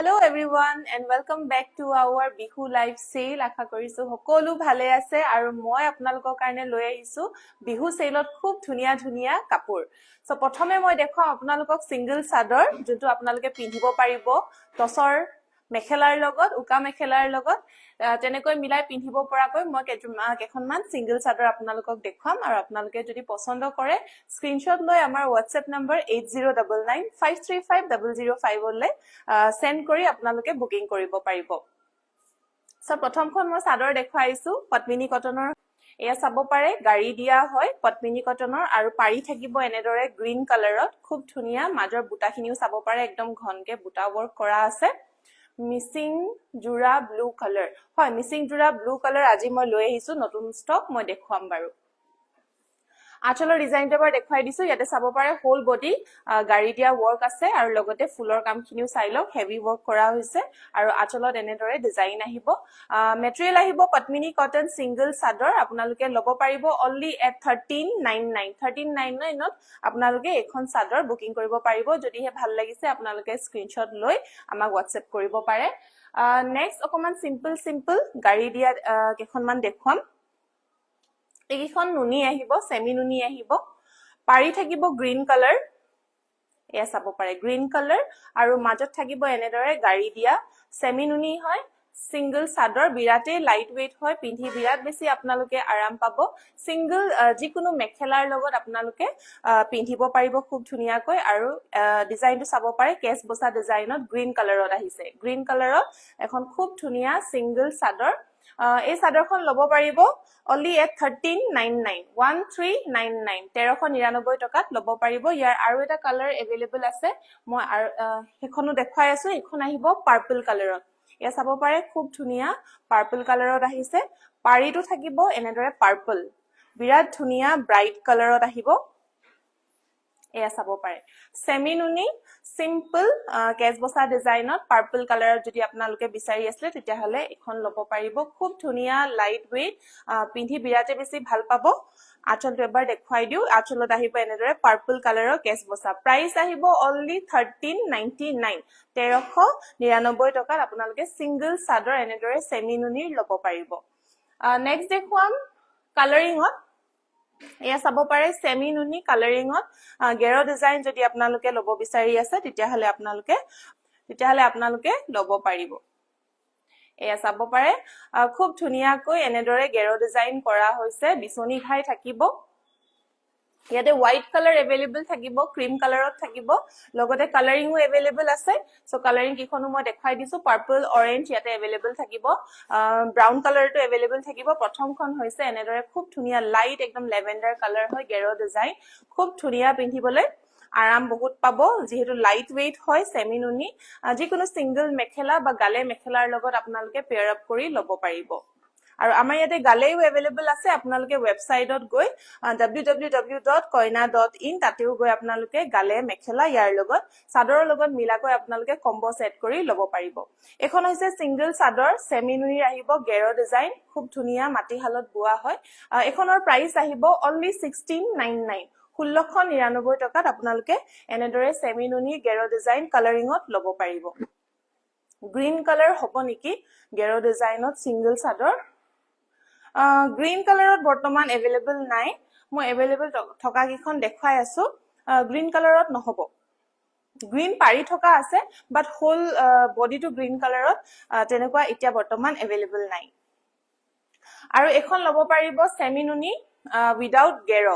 Hello everyone and welcome back to our Bihu live sale. আশা কৰিছো সকলো ভালে আছে আৰু মই আপোনালোকৰ কাৰণে লৈ আহিছো বিহু সেলত খুব ধুনিয়া ধুনিয়া কাপোৰ। সো প্ৰথমে মই দেখাম আপোনালোকক সিঙ্গল চাদৰ যেটো আপোনালোকে পিন্ধিব পাৰিব টসৰ মেখেলাৰ লগত উকা মেখেলাৰ লগত তেনেকৈ মিলাই পিন্ধিব পৰাকৈ মই কেখনমান সিঙ্গল চাদৰ আপোনালোকক দেখাম আৰু আপোনালোকে যদি পছন্দ কৰে স্ক্ৰিনশ্বট লৈ আমাৰ WhatsApp নম্বৰ 8099535005 লৈ সেন্ড কৰি আপোনালোকে বুকিং কৰিব পাৰিব। সো প্ৰথমখন মই চাদৰ দেখাইছো পদ্মিনী কটনৰ এয়া চাব পাৰে গাড়ী দিয়া হয় পদ্মিনী কটনৰ আৰু পাৰি থাকিব এনেদৰে গ্ৰীন কালাৰত খুব ধুনিয়া মাজৰ বুটাখিনিও চাব পাৰে একদম ঘনকে বুটা ওয়াৰ্ক কৰা আছে। মিসিং জুৰা ব্লু কালাৰ হয় মিসিং জুৰা ব্লু কালাৰ আজি মই লৈ আহিছো নতুন ষ্টক মই দেখুৱাম বাৰু। আঁচলৰ ডিজাইনটো এবাৰ দেখাই দিছো ইয়াতে চাব পাৰে হোল বডি গাড়ী দিয়া ওয়াৰ্ক আছে আৰু লগতে ফুলৰ কামখিনিও চাই লওক হেভি ওয়াৰ্ক কৰা হৈছে আৰু আঁচলত এনেদৰে ডিজাইন আহিব। মেটেৰিয়েল আহিব পদ্মিনী কটন সিঙ্গল চাদৰ আপোনালোকে ল'ব পাৰিব অনলি এট 1399 ত আপোনালোকে এখন চাদৰ বুকিং কৰিব পাৰিব। যদিহে ভাল লাগিছে আপোনালোকে স্ক্ৰিনশ্বট লৈ আমাক WhatsApp কৰিব পাৰে। নেক্সট অকমান সিম্পল গাড়ী দিয়া কেখনমান দেখুৱাম। এইখন নুনি আহিব সেমি নুনি আহিব পাৰি থাকিব গ্ৰীন কালাৰ এয়া চাব পাৰে গ্ৰীন কালাৰ আৰু মাজত থাকিব এনেদৰে গাড়ী দিয়া সেমি নুনি হয় সিঙ্গল চাদৰ বিৰাটে লাইট ওয়েট হয় পিন্ধি বিৰাট বেছি আপোনালোকে আৰাম পাব। সিঙ্গল যিকোনো মেখেলাৰ লগত আপোনালোকে পিন্ধিব পাৰিব খুব ধুনিয়াকৈ আৰু ডিজাইনটো চাব পাৰে কেছ বসা ডিজাইনত গ্ৰীন কালাৰত আহিছে গ্ৰীন কালাৰত এখন খুব ধুনিয়া সিঙ্গল চাদৰ। এই চাদৰখন ল'ব পাৰিব only at 1399 টকাত ল'ব পাৰিব। ইয়াৰ আৰু এটা কালাৰ अवेलेबल আছে মই হেখনো দেখাই আছো এখন আহিব পাৰ্পল কালাৰত এয়া চাব পাৰে খুব ধুনিয়া পাৰ্পল কালাৰত আহিছে পাৰিটো থাকিব এনেদৰে পাৰ্পল বিৰাট ধুনিয়া ব্ৰাইট কালাৰত আহিব এয়া চাব পাৰে সেমি নুনি সিম্পল কেছ বসা ডিজাইনত পাৰ্পল কালাৰত যদি আপোনালোকে বিচাৰি আছে তেতিয়া হলে এখন ল'ব পাৰিব খুব ধুনিয়া লাইট ওয়েট পিন্ধি বিৰাটে বেছি ভাল পাব। আঁচলটো এবাৰ দেখাই দিও আঁচলত আহিব এনেদৰে পাৰ্পল কালাৰৰ কেছ বসা প্ৰাইস আহিব only 1399 টকাত আপোনালোকে সিঙ্গল চাদৰ এনেদৰে সেমি নুনিৰ ল'ব পাৰিব। নেক্সট দেখুৱাম কালাৰিংত এয়া চাব পাৰে সেমি নুনি কালাৰিংত গেৰ ডিজাইন যদি আপোনালোকে ল'ব বিচাৰি আছে তেতিয়া হলে আপোনালোকে ল'ব পাৰিব। এয়া চাব পাৰে খুব ধুনিয়াকৈ এনেদৰে গেৰ ডিজাইন কৰা হৈছে বিচনি ঘাই থাকিব ইয়াতে হোৱাইট কালাৰ अवेलेबल থাকিব ক্ৰীম কালাৰত থাকিব লগতে কালাৰিংও अवेलेबल আছে। সো কালাৰিং কিখনো মই দেখাই দিছো পাৰ্পল অৰেঞ্জ ইয়াতে अवेलेबल থাকিব ব্ৰাউন কালাৰটো अवेलेबल থাকিব। প্ৰথমখন হৈছে এনেদৰে খুব ধুনিয়া লাইট একদম লেভেণ্ডাৰ কালাৰ হয় গেৰ ডিজাইন খুব ধুনিয়া পিন্ধিবলৈ আৰাম বহুত পাব যেহেতু লাইট ওয়েট হয় সেমি নুনি যিকোনো সিঙ্গল মেখেলা বা গালে মেখেলাৰ লগত আপোনালোকে পেয়াৰ আপ কৰি ল'ব পাৰিব। আৰু আমাৰ ইয়াতে গালেও अवेलेबल আছে আপোনালোকে ওয়েবসাইটত গৈ www.koina.in তাতেও গৈ আপোনালোকে গালে মেখেলা ইয়াৰ লগত চাদৰৰ লগত মিলাকৈ আপোনালোকে কম্বো সেট কৰি ল'ব পাৰিব। এখন হৈছে সিঙ্গল চাদৰ সেমি নুনিৰ আহিব গেৰ ডিজাইন খুব ধুনিয়া মাটিহালত বোৱা হয় এখনৰ প্ৰাইস আহিব only 1699 টকাত আপোনালোকে এনেদৰে সেমি নুনি গেৰ ডিজাইন কালাৰিংত ল'ব পাৰিব। গ্ৰীন কালাৰ হ'ব নেকি গেৰ ডিজাইনত সিঙ্গল চাদৰ গ্ৰীন কালাৰত বৰ্তমান अवेलेबल নাই মই अवेलेबल থকা কিখন দেখাই আছো গ্ৰীন কালাৰত নহব গ্ৰীন পাৰি থকা আছে বাট হোল বডিটো গ্ৰীন কালাৰত তেনেকুৱা এতিয়া বৰ্তমান अवेलेबल নাই। আৰু এখন ল'ব পাৰিব সেমি নুনি উইদাউট গেৰ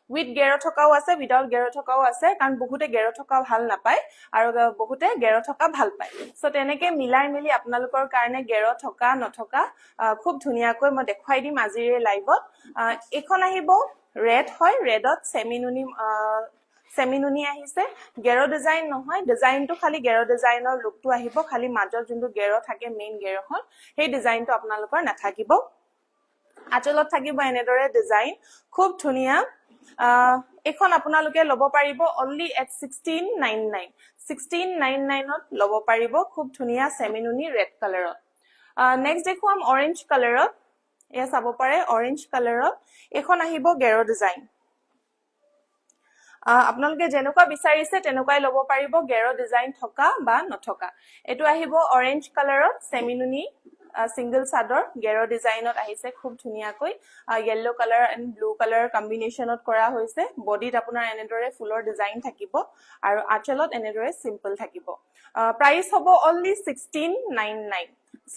উইথ গেৰ থকাও আছে উইদাউট গেৰ থকাও আছে কাৰণ বহুতে গেৰ থকা ভাল নাপায় আৰু বহুতে গেৰ থকা ভাল পায়। সো তেনেকে মিলাই মিলি আপোনালোকৰ কাৰণে গেৰ থকা নথকা খুব ধুনিয়াকৈ মই দেখাই দিম আজিৰ লাইভত। এখন আহিব ৰেড হয় ৰেডত সেমি নুনি আহিছে গেৰ ডিজাইন নহয় ডিজাইনটো খালি গেৰ ডিজাইনৰ লুকটো আহিব খালি মাজত যোনটো গেৰ থাকে মেইন গেৰখন সেই ডিজাইনটো আপোনালোকৰ নাথাকিব। আঁচলত থাকিব এনেদৰে ডিজাইন খুব ধুনিয়া এখন আপোনালোকে ল'ব পাৰিব only at 1699 ত ল'ব পাৰিব খুব ধুনিয়া সেমি নুনি ৰেড কালাৰত। নেক্সট দেখুৱাম অৰেঞ্জ কালাৰত এয়া চাব পাৰে অৰেঞ্জ কালাৰত এখন আহিব গেৰ ডিজাইন আপোনালোকে যেনেকুৱা বিচাৰিছে তেনেকুৱাই ল'ব পাৰিব গেৰ ডিজাইন থকা বা নথকা এটো আহিব অৰেঞ্জ কালাৰত সেমিনুনি সিঙ্গল চাদৰ গেৰ ডিজাইনত আহিছে খুব ধুনিয়াকৈ yellow colour and blue colour কম্বিনেশনত কৰা হৈছে বডিত আপোনাৰ এনেদৰে ফুলৰ ডিজাইন থাকিব আৰু আঁচলত এনেদৰে সিম্পল থাকিব প্ৰাইস হ'ব only 1699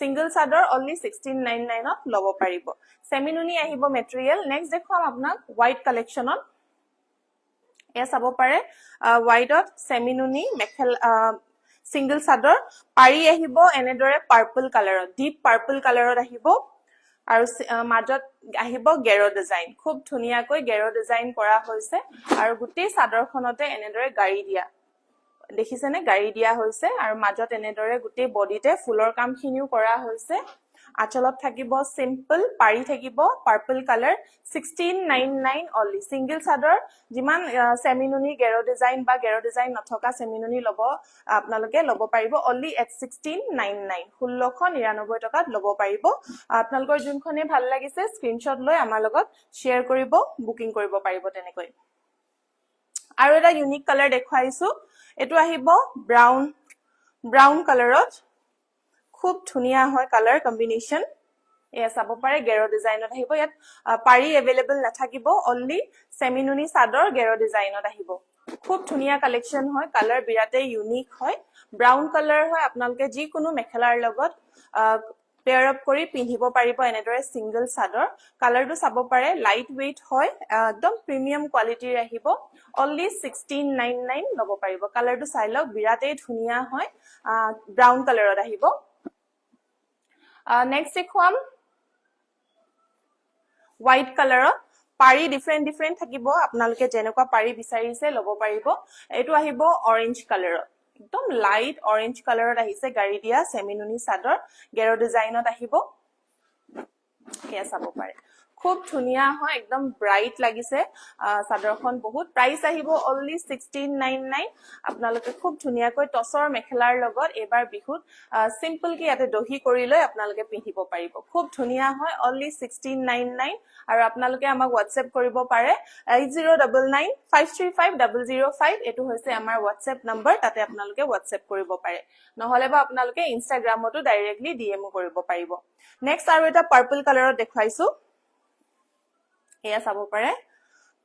সিঙ্গল চাদৰ only 1699 ত ল'ব পাৰিব সেমিনুনি আহিব মেটেৰিয়েল নেক্সট দেখুৱাম আপোনাক হোৱাইট কালেকচনত এয়া চাব পাৰে হোৱাইটত সেমিনুনি মেখেল সিঙ্গল চাদৰ পাৰি আহিব এনেদৰে পাৰ্পল কালাৰত ডিপ পাৰ্পল কালাৰত আহিব আৰু মাজত আহিব গেৰ ডিজাইন খুব ধুনিয়াকৈ গেৰ ডিজাইন কৰা হৈছে আৰু গোটেই চাদৰখনতে এনেদৰে গাড়ী দিয়া দেখিছেনে গাড়ী দিয়া হৈছে আৰু মাজত এনেদৰে গোটেই বডিতে ফুলৰ কামখিনিও কৰা হৈছে আঁচলত থাকিব সিম্পল পাৰি থাকিব পাৰ্পল কালাৰ 1699 only সিঙ্গল চাদৰ যিমান সেমিনুনি গেৰ ডিজাইন বা গেৰ ডিজাইন নথকা সেমিনুনি লব আপোনালোকে লব পাৰিব only at 1699 1699 টকাত লব পাৰিব আপোনালোকৰ যোনখনে ভাল লাগিছে স্ক্ৰিনশ্বট লৈ আমাৰ লগত শেয়াৰ কৰিব বুকিং কৰিব পাৰিব তেনেকৈ আৰু এটা ইউনিক কালাৰ দেখাইছো এটো আহিব ব্ৰাউন কালাৰত খুব ধুনিয়া হয় কালাৰ কম্বিনেশন এয়া চাব পাৰে গেৰ ডিজাইনত আহিব ইয়াত পাৰি अवेलेबल নাথাকিব only সেমিনুনি চাদৰ গেৰ ডিজাইনত আহিব খুব ধুনিয়া কালেকশন হয় কালাৰ বিৰাতে ইউনিক হয় ব্ৰাউন কালাৰ হয় আপোনালোকে যি কোনো মেখেলাৰ লগত পেয়াৰ আপ কৰি পিন্ধিব পাৰিব এনেদৰে সিঙ্গল চাদৰ কালাৰটো চাব পাৰে লাইট ওয়েট হয় একদম প্ৰিমিয়াম কোৱালিটিৰ আহিব only 1699 লব পাৰিব কালাৰটো চাই লওক বিৰাতে ধুনিয়া হয় ব্ৰাউন কালাৰত আহিব নেক্সট দেখুৱাম হোৱাইট কালাৰত পাৰি ডিফাৰেন্ট থাকিব আপোনালোকে যেনেকুৱা পাৰি বিচাৰিছে লব পাৰিব এটো আহিব অৰেঞ্জ কালাৰত একদম লাইট অৰেঞ্জ কালাৰত আহিছে গাড়ী দিয়া সেমিনুনি চাদৰ গেৰ ডিজাইনত আহিব এয়া চাব পাৰে খুব ধুনিয়া হয় একদম ব্ৰাইট লাগিছে চাদৰখন বহুত প্ৰাইস আহিব only 1699 আপোনালোকে খুব ধুনিয়াকৈ টসৰ মেখেলাৰ লগত এবাৰ বিহুত সিম্পল কি ইয়াতে দহি কৰি লৈ আপোনালোকে পিন্ধিব পাৰিব খুব ধুনিয়া হয় only 1699 আৰু আপোনালোকে আমাক WhatsApp কৰিব পাৰে 8099535005 এটো হৈছে আমাৰ WhatsApp নম্বৰ তাতে আপোনালোকে WhatsApp কৰিব পাৰে নহলে বা আপোনালোকে Instagramতো ডাইৰেক্টলি DM কৰিব পাৰিব নেক্সট আৰু এটা পাৰ্পল কালাৰত দেখাইছো এয়া চাব পাৰে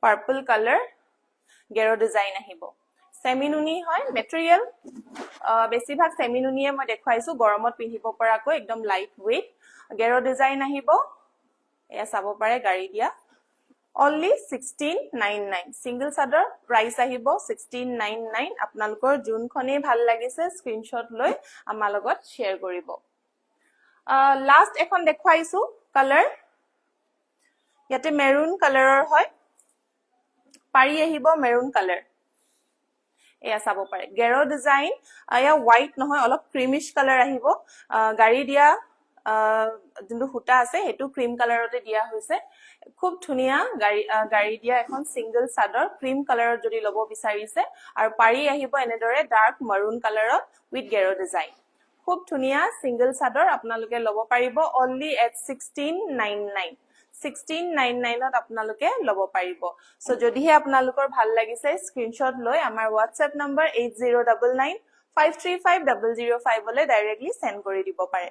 পাৰ্পল কালাৰ গেৰ ডিজাইন আহিব সেমিনুনি হয় মেটেৰিয়েল বেছিভাগ সেমিনুনিয়ে মই দেখাইছো গৰমত পিন্ধিব পৰাকৈ একদম লাইট ওয়েট গেৰ ডিজাইন আহিব এয়া চাব পাৰে গাড়ী দিয়া only 1699 সিঙ্গল চাদৰ প্ৰাইস আহিব 1699 আপোনালোকৰ যোনখনে ভাল লাগিছে স্ক্ৰিনশ্বট লৈ আমাৰ লগত শেয়াৰ কৰিব লাষ্ট এখন দেখাইছো কালাৰ ইয়াতে মেৰুন কালাৰৰ হয় পাৰি আহিব মেৰুন কালাৰ এয়া চাব পাৰে গেৰ ডিজাইন এয়া হোৱাইট নহয় অলপ ক্ৰিমিশ কালাৰ আহিব গাড়ী দিয়া যোনটো হুটা আছে হেতু ক্ৰীম কালাৰতে দিয়া হৈছে খুব ধুনিয়া গাড়ী দিয়া এখন সিঙ্গল চাদৰ ক্ৰীম কালাৰত যদি লব বিচাৰিছে আৰু পাৰি আহিব এনেদৰে ডাৰ্ক মাৰুন কালাৰত উইথ গেৰ ডিজাইন খুব ধুনিয়া সিঙ্গল চাদৰ আপোনালোকে লব পাৰিব only at 1699 1699 ত আপোনালোকে লব পাৰিব সো যদিহে আপোনালোকৰ ভাল লাগিছে স্ক্ৰিনশ্বট লৈ আমাৰ WhatsApp নম্বৰ 8099535005 লৈ ডাইৰেক্টলি সেন্ড কৰি দিব পাৰে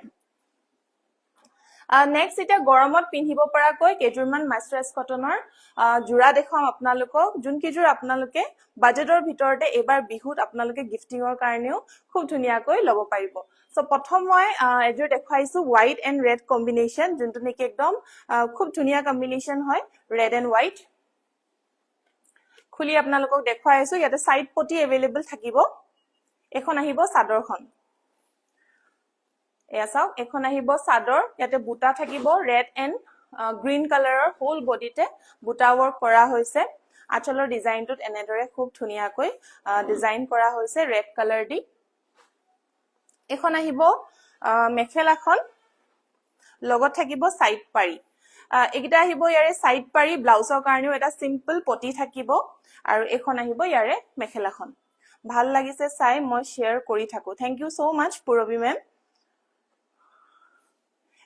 নেক্সট এটা গৰমত পিন্ধিব পৰাকৈ কেজুৰমান মাস্টাৰাইজ কটনৰ জোৰা দেখাম আপোনালোকক যোন কিজোৰ আপোনালোকে বাজেটৰ ভিতৰতে এবাৰ বিহুত আপোনালোকে গিফটিংৰ কাৰণেও খুব ধুনিয়াকৈ লব পাৰিব সো প্ৰথম মই এজোৰ দেখাইছো হোৱাইট এন্ড ৰেড কম্বিনেশন যোনটো নেকি একদম খুব ধুনিয়া কম্বিনেশন হয় ৰেড এন্ড হোৱাইট খুলি আপোনালোকক দেখাইছো ইয়াতে সাইড পটি अवेलेबल থাকিব এখন আহিব চাদৰখন এয়া চাওক এখন আহিব চাদৰ ইয়াতে বুটা থাকিব ৰেড এন্ড গ্ৰীন কালাৰৰ হোল বডিতে বুটা ওয়াৰ্ক কৰা হৈছে আঁচলৰ ডিজাইনটোত এনেদৰে খুব ধুনিয়াকৈ ডিজাইন কৰা হৈছে ৰেড কালাৰ দি এখন আহিব মেখেলাখন লগত থাকিব সাইড পাৰি একিটা আহিব ইয়াৰে সাইড পাৰি ব্লাউজৰ কাৰণেও এটা সিম্পল পটি থাকিব আৰু এখন আহিব ইয়াৰে মেখেলাখন ভাল লাগিছে চাই মই শেয়াৰ কৰি থাকো থ্যাংক ইউ সো মাচ পুৰবি মেম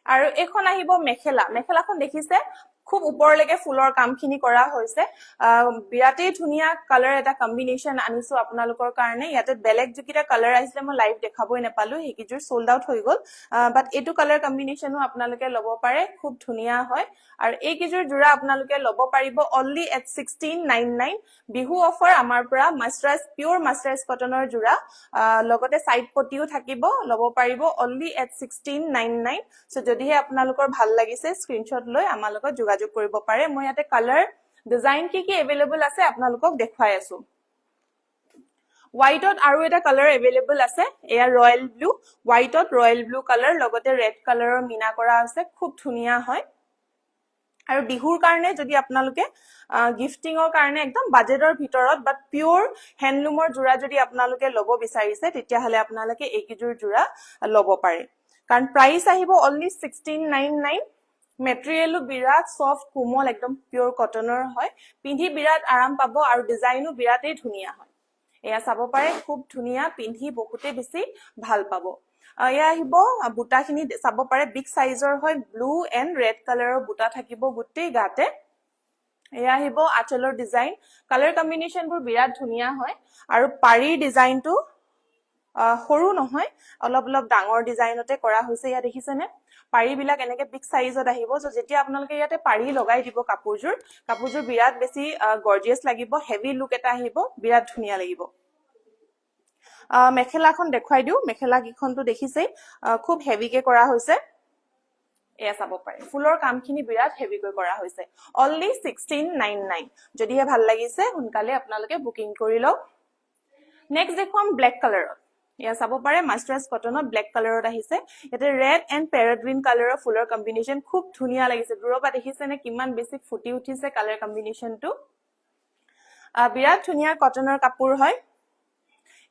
আৰু এখন আহিব মেখেলাখন দেখিছে খুব ওপৰলৈকে ফুলৰ কামখিনি কৰা হৈছে বিৰাটেই ধুনীয়া কালাৰ এটা কম্বিনেশ্যন আনিছো আপোনালোকৰ কাৰণে ইয়াতে বেলেগ যিকিটা কালাৰ আহিছিলে মই লাইভ দেখাবই নাপালো সেইকিজোৰ সোল্ড আউট হৈ গল বাট এইটো কালাৰ কম্বিনেশ্যনো আপোনালোকে ল'ব পাৰে খুব ধুনীয়া হয় আৰু এইকিজোৰ জোৰা আপোনালোকে ল'ব পাৰিব অনলি এট 1699 বিহু অফাৰ আমাৰ পৰা মাস্টাৰাইজ পিওৰ মাস্টাৰাইজ কটনৰ জোৰা লগতে সাইড পটিও থাকিব ল'ব পাৰিব অনলি এট 1699 সো যদিহে আপোনালোকৰ ভাল লাগিছে স্ক্ৰিনশ্বট লৈ আমাৰ লগত যোগাযোগ কৰিব পাৰে মই ইয়াতে কালাৰ ডিজাইন কি এভেইলেবল আছে আপোনালোকক দেখুৱাই আছো হোৱাইটত আৰু এটা কালাৰ এভেইলেবল আছে এয়া ৰয়েল ব্লু হোৱাইটত ৰয়েল ব্লু কালাৰ লগতে ৰেড কালাৰৰ মিনা কৰা আছে খুব ধুনীয়া হয় আৰু বিহুৰ কাৰণে যদি আপোনালোকে গিফটিংৰ কাৰণে একদম বাজেটৰ ভিতৰত বাট পিওৰ হ্যান্ডলুমৰ জোৰা যদি আপোনালোকে ল'ব বিচাৰিছে তেতিয়া হলে আপোনালোকে এইকিজোৰ জোৰা ল'ব পাৰে কাৰণ প্ৰাইস আহিব অনলি 1699 মেটেৰিয়েলও বিৰাট সফট কোমল একদম পিওৰ কটনৰ হয় পিন্ধি বিৰাট আৰাম পাব আৰু ডিজাইনো বিৰাটেই ধুনীয়া হয় এয়া চাব পাৰে খুব ধুনীয়া পিন্ধি বহুতে বেছি ভাল পাব এয়া আহিব বুটাখিনি চাব পাৰে বিগ সাইজৰ হয় ব্লু এন্ড ৰেড কালাৰৰ বুটা থাকিব গুটেই গাতে এয়া আহিব আঁচলৰ ডিজাইন কালাৰ কম্বিনেশ্যনবোৰ বিৰাট ধুনীয়া হয় আৰু পাৰি ডিজাইনটো সৰু নহয় অলপ ডাঙৰ ডিজাইনতে কৰা হৈছে ইয়া দেখিছেনে পাৰিবিলাক এনেকে বিগ সাইজত আহিব সো যেতিয়া আপোনালোকে ইয়াতে পাৰি লগাই দিব কাপোৰজোৰ বিৰাট বেছি গৰ্জিয়াস লাগিব হেভি লুক এটা আহিব বিৰাট ধুনীয়া লাগিব মেখেলাখন দেখুৱাই দিও মেখেলা কিখনটো দেখিছে খুব হেভিকে কৰা হৈছে এয়া চাব পাৰে ফুলৰ কামখিনি বিৰাট হেভিকৈ কৰা হৈছে অনলি 1699 যদিহে ভাল লাগিছে সোনকালে আপোনালোকে বুকিং কৰি লওক নেক্সট দেখুৱাম ব্লেক কালাৰত এয়া চাব পাৰে মাস্টাৰাইজ কটনত ব্লেক কালাৰত আহিছে এতে ৰেড এন্ড প্যাৰট গ্ৰীন কালাৰৰ ফুলৰ কম্বিনেশ্যন খুব ধুনীয়া লাগিছে দূৰপা দেখিছেনে কিমান বেছি ফুটি উঠিছে কালাৰ কম্বিনেশ্যনটো বিৰাট ধুনীয়া কটনৰ কাপোৰ হয়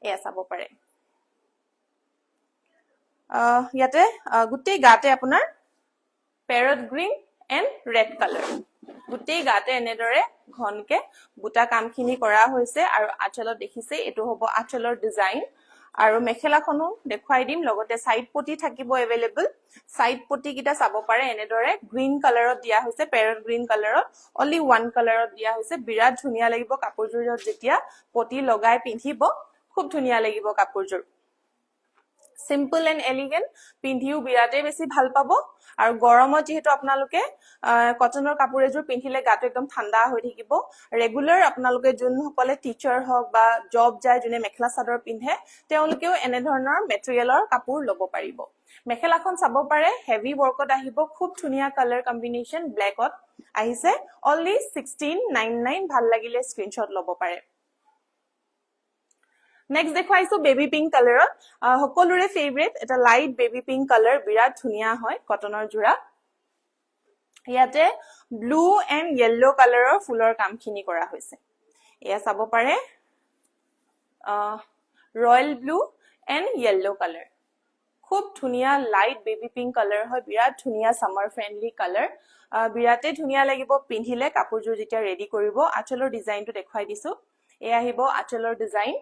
এয়া চাব পাৰে ইয়াতে গুটেই গাতে আপোনাৰ প্যাৰট গ্ৰীন এন্ড ৰেড কালাৰ গুটেই গাতে এনেদৰে ঘনকে বুটা কামখিনি কৰা হৈছে আৰু আঁচলত দেখিছে এটো হ'ব আঁচলৰ ডিজাইন আৰু মেখেলাখনো দেখুৱাই দিম লগতে সাইড পটি থাকিব এভেইলেবল সাইড পটি কিটা চাব পাৰে এনেদৰে গ্ৰীন কালাৰত দিয়া হৈছে প্যাৰট গ্ৰীন কালাৰত অনলি ওয়ান কালাৰত দিয়া হৈছে বিৰাট ধুনীয়া লাগিব কাপোৰজোৰত যেতিয়া পটি লগাই পিন্ধিব খুব ধুনীয়া লাগিব কাপোৰজোৰ সিম্পল এন্ড এলিগেন্ট পিন্ধিও বিৰাটে বেছি ভাল পাব আৰু গৰমত যেহেতু আপোনালোকে কটনৰ কাপোৰ এজোৰ পিন্ধিলে গাটো একদম ঠাণ্ডা হৈ থাকিব ৰেগুলাৰ আপোনালোকে যোনসকলে টিচাৰ হওক বা জব যায় যোনে মেখেলা চাদৰ পিন্ধে তেওঁলোকেও এনে ধৰণৰ মেটেৰিয়েলৰ কাপোৰ ল'ব পাৰিব মেখেলাখন চাব পাৰে হেভি ওয়াৰ্কত আহিব খুব ধুনীয়া কালাৰ কম্বিনেশ্যন ব্লেকত আহিছে অনলি 1699 ভাল লাগিলে স্ক্ৰিনশ্বট ল'ব পাৰে নেক্সট দেখুৱাইছো বেবি পিংক কালাৰত সকলোৰে ফেভাৰিট এটা লাইট বেবি পিংক কালাৰ বিৰাট ধুনীয়া হয় কটনৰ জোৰা ইয়াতে ব্লু এন্ড ইয়েলো কালাৰৰ ফুলৰ কামখিনি কৰা হৈছে এয়া চাব পাৰে royal blue and yellow colour খুব ধুনীয়া লাইট বেবি পিংক কালাৰ হয় বিৰাট ধুনীয়া সামাৰ ফ্ৰেন্ডলি কালাৰ বিৰাটে ধুনীয়া লাগিব পিন্ধিলে কাপোৰজোৰ যেতিয়া ৰেডি কৰিব আঁচলৰ ডিজাইনটো দেখুৱাই দিছো এয়া আহিব আঁচলৰ ডিজাইন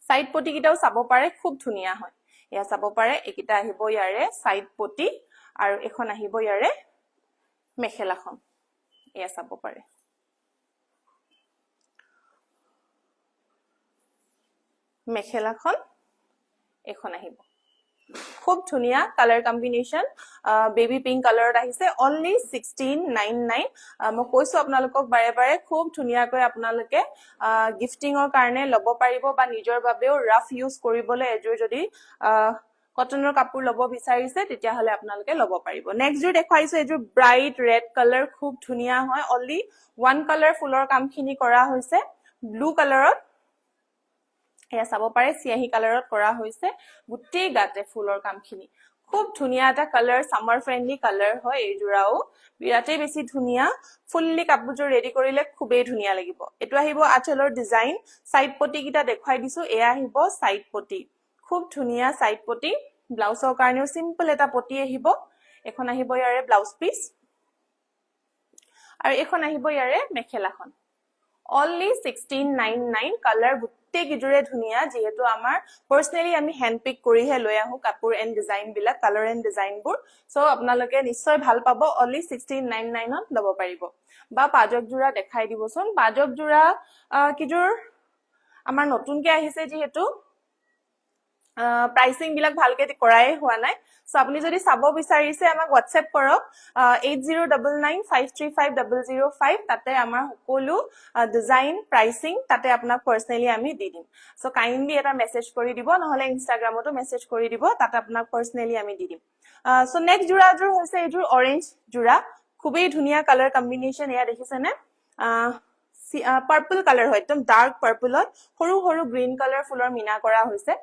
সাইড পটি কিটাও চাব পাৰে খুব ধুনীয়া হয় এয়া চাব পাৰে একিটা আহিব ইয়াৰে সাইড পটি আৰু এখন আহিব ইয়াৰে মেখেলাখন এয়া চাব পাৰে মেখেলাখন এখন আহিব খুব ধুনীয়া কালাৰ কম্বিনেশ্যন বেবি পিংক কালাৰত আহিছে অনলি 1699 মই কৈছো আপোনালোকক বাৰে বাৰে খুব ধুনীয়াকৈ আপোনালোকে গিফটিংৰ কাৰণে ল'ব পাৰিব বা নিজৰ বাবেও ৰাফ ইউজ কৰিবলৈ এজোৰ যদি কটনৰ কাপোৰ ল'ব বিচাৰিছে তেতিয়া হলে আপোনালোকে ল'ব পাৰিব নেক্সট জোৰ দেখুৱাইছো এজোৰ ব্ৰাইট ৰেড কালাৰ খুব ধুনীয়া হয় অনলি ওয়ান কালাৰ ফুলৰ কামখিনি কৰা হৈছে ব্লু কালাৰত এয়া চাব পাৰে সিয়াহি কালাৰত কৰা হৈছে গুটেই গাতে ফুলৰ কামখিনি খুব ধুনীয়া এটা কালাৰ সামাৰ ফ্ৰেন্ডলি কালাৰ হয় এই জোৰাও বিৰাটে বেছি ধুনীয়া ফুললি কাপোৰজোৰ ৰেডি কৰিলে খুবেই ধুনীয়া লাগিব এটো আহিব আঁচলৰ ডিজাইন সাইড পটি কিটা দেখুৱাই দিছো এয়া আহিব সাইড পটি খুব ধুনীয়া সাইড পটি ব্লাউজৰ কাৰণেও সিম্পল এটা পটি আহিব এখন আহিব ইয়াৰে ব্লাউজ পিস আৰু এখন আহিব ইয়াৰে মেখেলাখন অনলি 1699 কালাৰ গুটে গিজুৰে ধুনিয়া যেহেতু আমাৰ পাৰ্সোনালি আমি হ্যান্ড পিক কৰিহে লৈ আহো কাপোৰ এন্ড ডিজাইন বিলাক কালাৰ এন্ড ডিজাইন বোৰ সো আপোনালোকে নিশ্চয় ভাল পাব only 1699 ত লব পাৰিব বা পাজক জোৰা দেখাই দিবচোন পাজক জোৰা কিজুৰ আমাৰ নতুনকে আহিছে যেহেতু প্ৰাইসিং বিলাক ভালকে কৰায়ে হোৱা নাই সো আপুনি যদি চাব বিচাৰিছে আমাক WhatsApp কৰক 8099535005 তাতে আমাৰ সকলো ডিজাইন প্ৰাইসিং তাতে আপোনাক পাৰ্সোনালি আমি দি দিম সো কাইন্ডলি এটা মেসেজ কৰি দিব নহলে ইনষ্টাগ্ৰামতো মেসেজ কৰি দিব তাতে আপোনাক পাৰ্সোনালি আমি দি দিম সো নেক্সট জোৰাজুৰ হৈছে এজুৰ অৰেঞ্জ জোৰা খুবেই ধুনিয়া কালাৰ কম্বিনেশন এয়া দেখিছেনে পাৰ্পল কালাৰ হয় একদম ডাৰ্ক পাৰ্পলত সৰু সৰু গ্ৰীন কালাৰ ফুলৰ মিনা কৰা হৈছে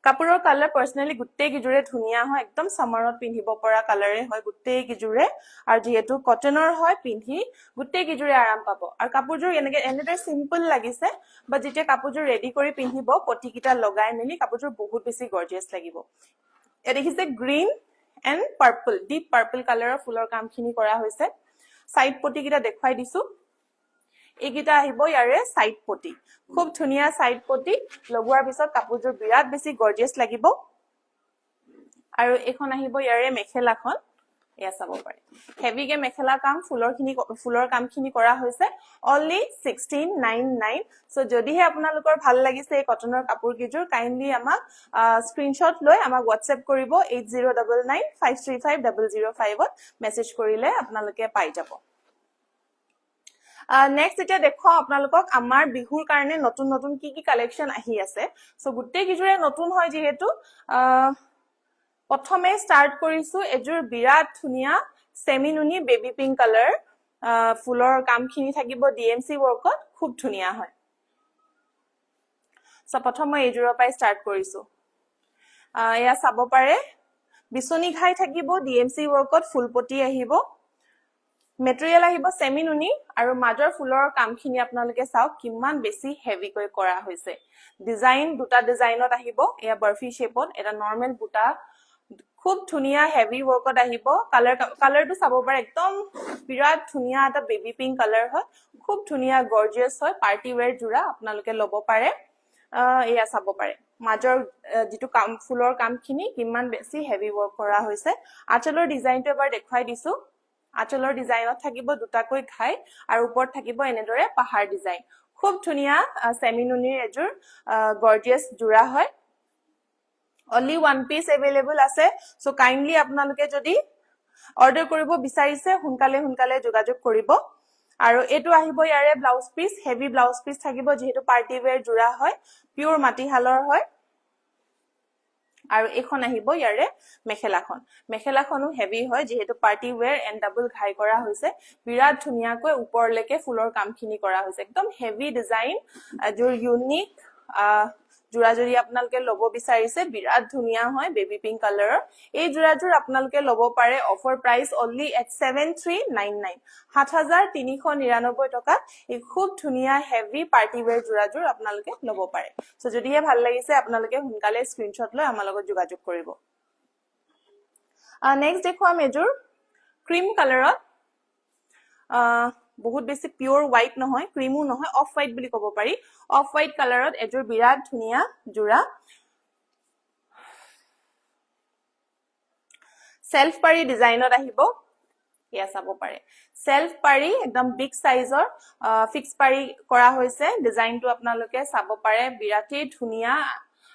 কাপোৰৰ কালাৰ পাৰ্সোনালি গুটে গিজুৰে ধুনিয়া হয় একদম সামাৰত পিন্ধিব পৰা কালাৰে হয় গুটে গিজুৰে আৰু যেহেতু কটনৰ হয় পিন্ধি গুটে গিজুৰে আৰাম পাব আৰু কাপোৰজোৰ এনেদৰে সিম্পল লাগিছে বা যেতিয়া কাপোৰজোৰ ৰেডি কৰি পিন্ধিব পটিকিটা লগাই মেলি কাপোৰজোৰ বহুত বেছি গৰ্জিয়াস লাগিব এ দেখিছে green and purple deep purple কালাৰৰ ফুলৰ কামখিনি কৰা হৈছে সাইড পটিকিটা দেখুৱাই দিছো এগিটা আহিব ইয়াৰে সাইড পটি খুব ধুনিয়া সাইড পটি লগোৱাৰ পিছত কাপোৰজোৰ বিৰাট বেছি গৰ্জিয়াস লাগিব আৰু এখন আহিব ইয়াৰে মেখেলাখন এয়া চাব পাৰে হেভিকে মেখেলা কাম ফুলৰ কামখিনি কৰা হৈছে only 1699 সো যদিহে আপোনালোকৰ ভাল লাগিছে এই কটনৰ কাপোৰ কিজুৰ কাইন্ডলি আমাক স্ক্ৰিনশ্বট লৈ আমাক WhatsApp কৰিব 8099535005 ত মেসেজ কৰিলে আপোনালোকে পাই যাব নেক্সট এটা দেখো আপোনালোকক আমাৰ বিহুৰ কাৰণে নতুন নতুন কি কালেকশন আহি আছে সো গুটে গিজুৰে নতুন হয় যেহেতু প্ৰথমে স্টাৰ্ট কৰিছো এজুৰ বিৰাট ধুনিয়া সেমিনুনি বেবি পিংক কালাৰ ফুলৰ কামখিনি থাকিব DMC ওয়াৰ্কত খুব ধুনিয়া হয় সো প্ৰথমে এজুৰৰ পাই স্টাৰ্ট কৰিছো এয়া চাব পাৰে বিছনি ঘাই থাকিব DMC ওয়াৰ্কত ফুলপটি আহিব মেটেৰিয়েল আহিব সেমিনুনি আৰু মাজৰ ফুলৰ কামখিনি আপোনালোকে চাওক কিমান বেছি হেভি কৈ কৰা হৈছে ডিজাইন দুটা ডিজাইনত আহিব এয়া বাৰ্ফি শেপত এটা নৰমাল বুটা খুব ধুনিয়া হেভি ওয়াৰ্কত আহিব কালাৰটো চাব পাৰে একদম বিৰাট ধুনিয়া এটা বেবি পিংক কালাৰ হয় খুব ধুনিয়া গৰ্জিয়াস হয় পাৰ্টি ওয়্যাৰ জোৰা আপোনালোকে লব পাৰে এয়া চাব পাৰে মাজৰ যেটো কাম ফুলৰ কামখিনি কিমান বেছি হেভি ওয়াৰ্ক কৰা হৈছে আঁচলৰ ডিজাইনটো এবাৰ দেখুৱাই দিছো আঁচলৰ ডিজাইনত থাকিব দুটাকৈ ঘাই আৰু ওপৰত থাকিব এনেদৰে পাহাৰ ডিজাইন খুব ধুনিয়া সেমিনুনিৰ এজুৰ গৰ্জিয়াস জোৰা হয় only one piece available আছে সো কাইন্ডলি আপোনালোকে যদি অৰ্ডাৰ কৰিব বিচাৰিছে হুনকালে যোগাযোগ কৰিব আৰু এটো আহিব ইয়াৰে blouse piece heavy blouse piece থাকিব যেহেতু পাৰ্টি ওয়্যাৰ জোৰা হয় পিওৰ মাটিহালৰ হয় আৰু এখন আহিব ইয়াৰে মেখেলাখনো হেভি হয় যেহেতু পাৰ্টি ওয়্যাৰ এন্ড ডাবল ঘাই কৰা হৈছে বিৰাট ধুনিয়াকৈ ওপৰলৈকে ফুলৰ কামখিনি কৰা হৈছে একদম হেভি ডিজাইন জোৰ ইউনিক জোৰা যদি আপোনালোকে লব বিচাৰিছে বিৰাট ধুনিয়া হয় বেবি পিংক কালাৰৰ এই জোৰাজোৰ আপোনালোকে লব পাৰে অফাৰ প্ৰাইস only at 7399 7399 টকা এই খুব ধুনিয়া হেভি পাৰ্টি ওয়্যাৰ জোৰাজোৰ আপোনালোকে লব পাৰে সো যদিহে ভাল লাগিছে আপোনালোকে হুনকালে স্ক্ৰিনশ্বট লৈ আমাৰ লগত যোগাযোগ কৰিব নেক্সট দেখুৱাম এজুৰ ক্ৰীম কালাৰত বহুত বেছি পিওৰ হোৱাইট নহয় ক্ৰীমো নহয় অফ হোৱাইট বুলি ক'ব পাৰি অফ হোৱাইট কালাৰত এজুৰ বিৰাট ধুনিয়া জোৰা সেলফ পাৰি ডিজাইনত আহিব ইয়া চাব পাৰে সেলফ পাৰি একদম বিগ সাইজৰ ফিক্স পাৰি কৰা হৈছে ডিজাইনটো আপোনালোকে চাব পাৰে বিৰাটেই ধুনিয়া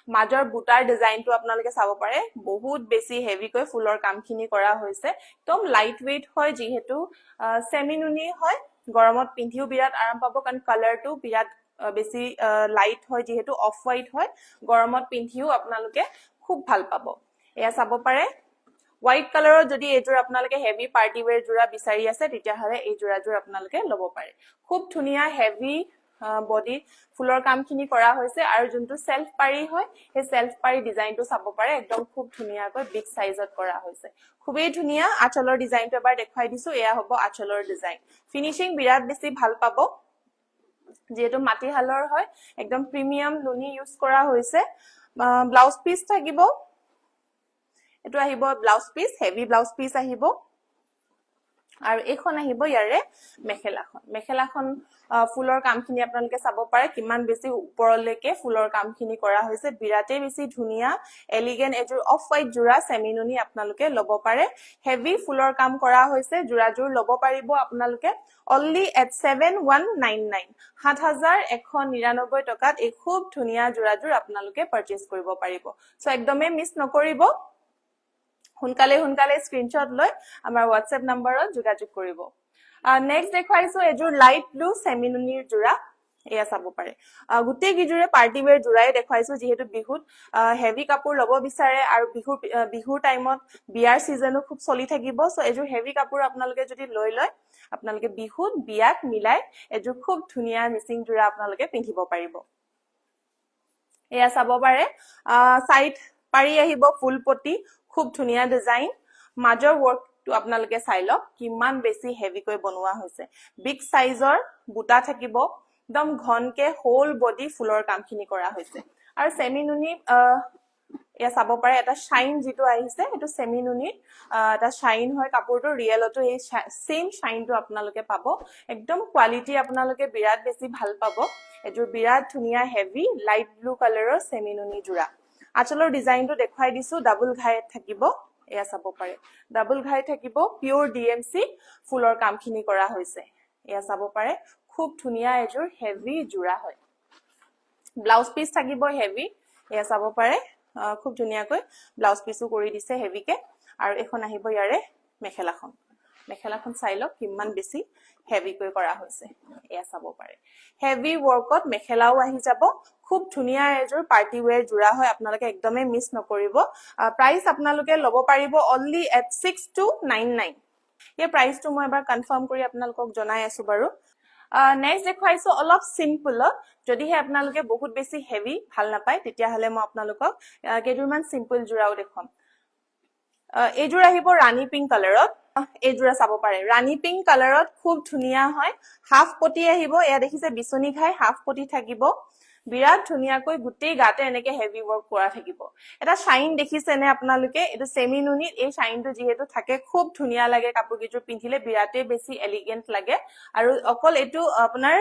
মাজৰ বুটাৰ ডিজাইনটো আপোনালোকে চাব পাৰে বহুত বেছি হেভি কৈ ফুলৰ কামখিনি কৰা হৈছে একদম লাইট ওয়েট হয় যেহেতু সেমিনুনি হয় গৰমত পিন্ধিও বিৰাট আৰাম পাব কাৰণ কালাৰটো বিৰাট বেছি লাইট হয় যেহেতু অফ হোৱাইট হয় গৰমত পিন্ধিও আপোনালোকে খুব ভাল পাব এয়া চাব পাৰে হোৱাইট কালাৰৰ যদি এজোৰ আপোনালোকে হেভি পাৰ্টি ওয়্যাৰ জোৰা বিচাৰি আছে তেতিয়া হলে এই জোৰাজোৰ আপোনালোকে লব পাৰে খুব ধুনিয়া হেভি বডি ফুলৰ কামখিনি কৰা হৈছে আৰু যোনটো সেলফ পাৰি হয় এই সেলফ পাৰি ডিজাইনটো চাব পাৰে একদম খুব ধুনিয়াকৈ বিগ সাইজত কৰা হৈছে খুবেই ধুনিয়া আঁচলৰ ডিজাইনটো এবাৰ দেখুৱাই দিছো এয়া হ'ব আঁচলৰ ডিজাইন ফিনিশিং বিৰাট বেছি ভাল পাব যেহেতু মাটিহালৰ হয় একদম প্ৰিমিয়াম নুনি ইউজ কৰা হৈছে ব্লাউজ পিস থাকিব এটো আহিব blouse piece heavy blouse piece আহিব আৰু এইখন আহিব ইয়াৰে মেখেলাখন ফুলৰ কামখিনি আপোনালোকে চাব পাৰে কিমান বেছি ওপৰলৈকে ফুলৰ কামখিনি কৰা হৈছে বিৰাটেই বেছি ধুনীয়া এলিগেন্ট এযোৰ অফ হোৱাইট যোৰা সেমিনুনি আপোনালোকে ল'ব পাৰে হেভি ফুলৰ কাম কৰা হৈছে যোৰাযোৰ ল'ব পাৰিব আপোনালোকে only at 7199 7199 টকাত এই খুব ধুনীয়া যোৰাযোৰ আপোনালোকে পাৰচেজ কৰিব পাৰিব সো একদমে মিছ নকৰিব হুনকালে স্ক্ৰিনশ্বট লৈ আমাৰ WhatsApp নম্বৰত যোগাযোগ কৰিব নেক্সট দেখাইছো এযোৰ লাইট ব্লু সেমিনুনিৰ যোৰা এয়া চাব পাৰে গুটে গিজুৰে পাৰ্টি ওয়্যাৰ যোৰাই দেখাইছো যেহেতু বিহুত হেভি কাপোৰ লব বিচাৰে আৰু বিহুৰ টাইমত বিয়াৰ সিজনো খুব চলি থাকিব সো এযোৰ হেভি কাপোৰ আপোনালোকে যদি লৈ লয় আপোনালোকে বিহুত বিয়াত মিলাই এযোৰ খুব ধুনীয়া মিচিং যোৰা আপোনালোকে পিন্ধিব পাৰিব এয়া চাব পাৰে সাইড পাৰি আহিব ফুলপটি খুব ধুনীয়া ডিজাইন মাজৰ ওয়াৰ্কটো আপোনালোকে চাই লওক কিমান বেছি হেভি কৈ বনোৱা হৈছে বিগ সাইজৰ বুটা থাকিব একদম ঘনকে হোল বডি ফুলৰ কামখিনি কৰা হৈছে আৰু সেমিনুনি এয়া চাব পাৰে এটা শাইন যেটো আহিছে এটো সেমিনুনি এটা শাইন হয় কাপোৰটো ৰিয়েলটো এই সেম শাইনটো আপোনালোকে পাব একদম কোৱালিটি আপোনালোকে বিৰাট বেছি ভাল পাব এযোৰ বিৰাট ধুনীয়া হেভি লাইট ব্লু কালাৰৰ সেমিনুনি যোৰা আচলৰ ডিজাইনটো দেখাই দিছো ডাবল ঘাই থাকিব এয়া চাব পাৰে ডাবল ঘাই থাকিব পিওৰ ডিএমসি ফুলৰ কামখিনি কৰা হৈছে এয়া চাব পাৰে খুব ধুনীয়া এযোৰ হেভি যোৰা হয় ব্লাউজ পিস থাকিব হেভি এয়া চাব পাৰে খুব ধুনীয়াকৈ ব্লাউজ পিসও কৰি দিছে হেভিকে আৰু এখন আহিব ইয়াৰে মেখেলাখন চাই লওক কিমান বেছি হেভি কৈ কৰা হৈছে এয়া চাব পাৰে হেভি ওয়াৰ্কত মেখেলাও আহি যাব খুব ধুনীয়া এযোৰ পাৰ্টি ওয়্যাৰ যোৰা হয় আপোনালোকে একদমে মিছ নকৰিব প্ৰাইস আপোনালোকে ল'ব পাৰিব only at 6299 এই প্ৰাইসটো মই এবাৰ কনফাৰ্ম কৰি আপোনালোকক জনাই আছো বাৰু নেক্সট দেখাইছো অলপ সিম্পল যদিহে আপোনালোকে বহুত বেছি হেভি ভাল নাপায় তেতিয়া হলে মই আপোনালোকক কেইজোৰমান সিম্পল যোৰাও দেখুৱাম এযোৰ আহিব ৰাণী পিংক কালাৰত এযোৰা চাব পাৰে ৰাণী পিংক কালাৰত খুব ধুনীয়া হয় হাফ পটি আহিব এয়া দেখিছে বিচনি ঘাই হাফ পটি থাকিব বিৰাট ধুনীয়াকৈ গুটেই গাতে এনেকে হেভি ওয়াৰ্ক কৰা থাকিব এটা শাইন দেখিছেনে আপোনালোকে এটো সেমিনুনি এই শাইনটো যেহেতু থাকে খুব ধুনীয়া লাগে কাপোৰ কিজোৰ পিন্ধিলে বিৰাটে বেছি এলিগেন্ট লাগে আৰু অকল এটো আপোনাৰ